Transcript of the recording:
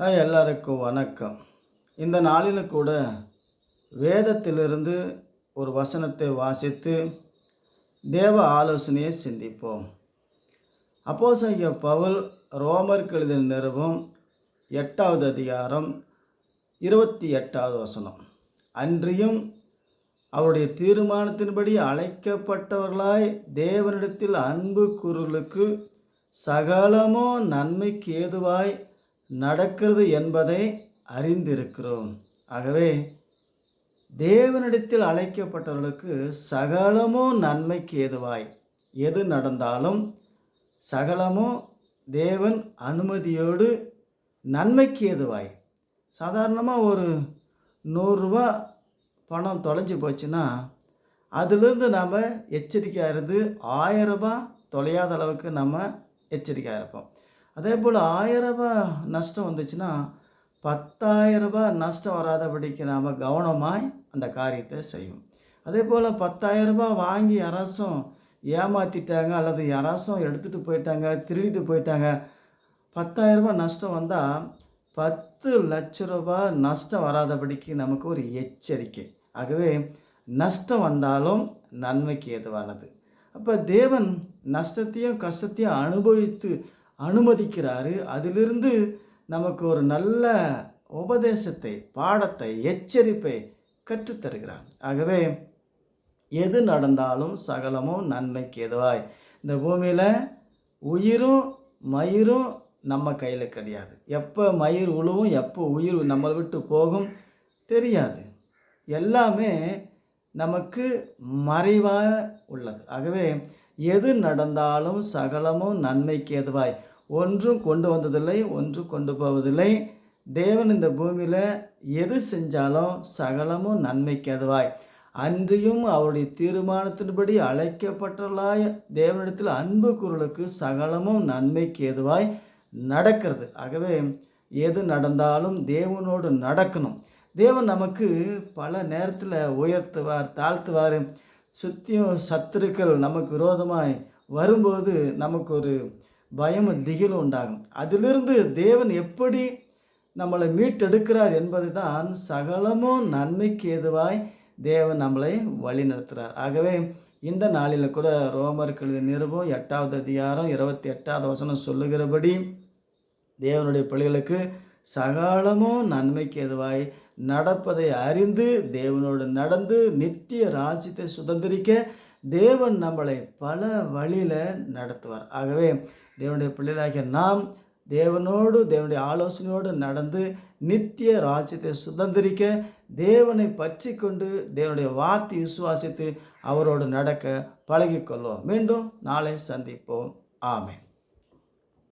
எல்லாருக்கும் வணக்கம். இந்த நாளில் கூட வேதத்திலிருந்து ஒரு வசனத்தை வாசித்து தேவ ஆலோசனையை சிந்திப்போம். அப்போஸ்தலனாகிய பவுல் ரோமருக்கு எழுதின நிருபம் 8வது அதிகாரம் 28வது வசனம். அன்றியும் அவருடைய தீர்மானத்தின்படி அழைக்கப்பட்டவர்களாய் தேவனிடத்தில் அன்பு கூறுகளுக்கு சகலமோ நன்மைக்கு ஏதுவாய் நடக்கிறது என்பதை அறிந்திருக்கிறோம். ஆகவே தேவனிடத்தில் அழைக்கப்பட்டவர்களுக்கு சகலமோ நன்மைக்கு ஏதுவாய் எது நடந்தாலும் சகலமோ தேவன் அனுமதியோடு நன்மைக்கு ஏதுவாய். சாதாரணமாக ஒரு 100 ரூபா பணம் தொலைஞ்சி போச்சுன்னா அதிலிருந்து நாம் எச்சரிக்கையாக இருந்து 1000 ரூபாய் தொலையாத அளவுக்கு நம்ம எச்சரிக்கையாக இருப்போம். அதே போல் 1000 ரூபாய் நஷ்டம் வந்துச்சுன்னா 10,000 ரூபாய் நஷ்டம் வராதபடிக்கு நாம் கவனமாய் அந்த காரியத்தை செய்வோம். அதே போல் 10,000 ரூபாய் வாங்கி யாராச்சும் ஏமாற்றிட்டாங்க அல்லது யாராச்சும் எடுத்துகிட்டு போயிட்டாங்க, திருடிட்டு போயிட்டாங்க, 10,000 ரூபாய் நஷ்டம் வந்தால் 10 லட்ச ரூபாய் நஷ்டம் வராதபடிக்கு நமக்கு ஒரு எச்சரிக்கை. ஆகவே நஷ்டம் வந்தாலும் நன்மைக்கு ஏதுவானது. அப்போ தேவன் நஷ்டத்தையும் கஷ்டத்தையும் அனுமதிக்கிறாரு. அதிலிருந்து நமக்கு ஒரு நல்ல உபதேசத்தை, பாடத்தை, எச்சரிப்பை கற்றுத்தருகிறார். ஆகவே எது நடந்தாலும் சகலமும் நன்மைக்கு ஏதுவாய். இந்த பூமியில் உயிரும் மயிரும் நம்ம கையில் கிடையாது. எப்போ மயிர் உழுவும், எப்போ உயிர் நம்மளை விட்டு போகும் தெரியாது. எல்லாமே நமக்கு மறைவாக உள்ளது. ஆகவே எது நடந்தாலும் சகலமும் நன்மைக்கு ஏதுவாய். ஒன்றும் கொண்டு வந்ததில்லை, ஒன்றும் கொண்டு போவதில்லை. தேவன் இந்த பூமியில் எது செஞ்சாலும் சகலமும் நன்மைக்கு ஏதுவாய். அன்றியும் அவருடைய தீர்மானத்தின்படி அழைக்கப்பட்டவர்களாய் தேவனிடத்தில் அன்பு கூறுகளுக்கு சகலமும் நன்மைக்கு ஏதுவாய் நடக்கிறது. ஆகவே எது நடந்தாலும் தேவனோடு நடக்கணும். தேவன் நமக்கு பல நேரத்தில் உயர்த்துவார், தாழ்த்துவார். சுற்றியும் சத்துருக்கள் நமக்கு விரோதமாய் வரும்போது நமக்கு ஒரு பயமும் திகிலும் உண்டாகும். அதிலிருந்து தேவன் எப்படி நம்மளை மீட்டெடுக்கிறார் என்பது தான் சகலமும் நன்மைக்கு ஏதுவாய் தேவன் நம்மளை வழி நடத்துகிறார். ஆகவே இந்த நாளில் கூட ரோமருக்கு எழுதின நிருபம் 8வது அதிகாரம் 28வது வசனம் சொல்லுகிறபடி தேவனுடைய பிள்ளைகளுக்கு சகலமும் நன்மைக்கு ஏதுவாய் நடப்பதை அறிந்து தேவனோடு நடந்து நித்திய ராஜ்யத்தை சுதந்திரிக்க தேவன் நம்மளை பல வழியில் நடத்துவார். ஆகவே தேவனுடைய பிள்ளைகளாகிய நாம் தேவனோடு தேவனுடைய ஆலோசனையோடு நடந்து நித்திய ராஜ்யத்தை சுதந்திரிக்க தேவனை பற்றி கொண்டு தேவனுடைய வார்த்தை விசுவாசித்து அவரோடு நடக்க பழகிக்கொள்வோம். மீண்டும் நாளை சந்திப்போம். ஆமென்.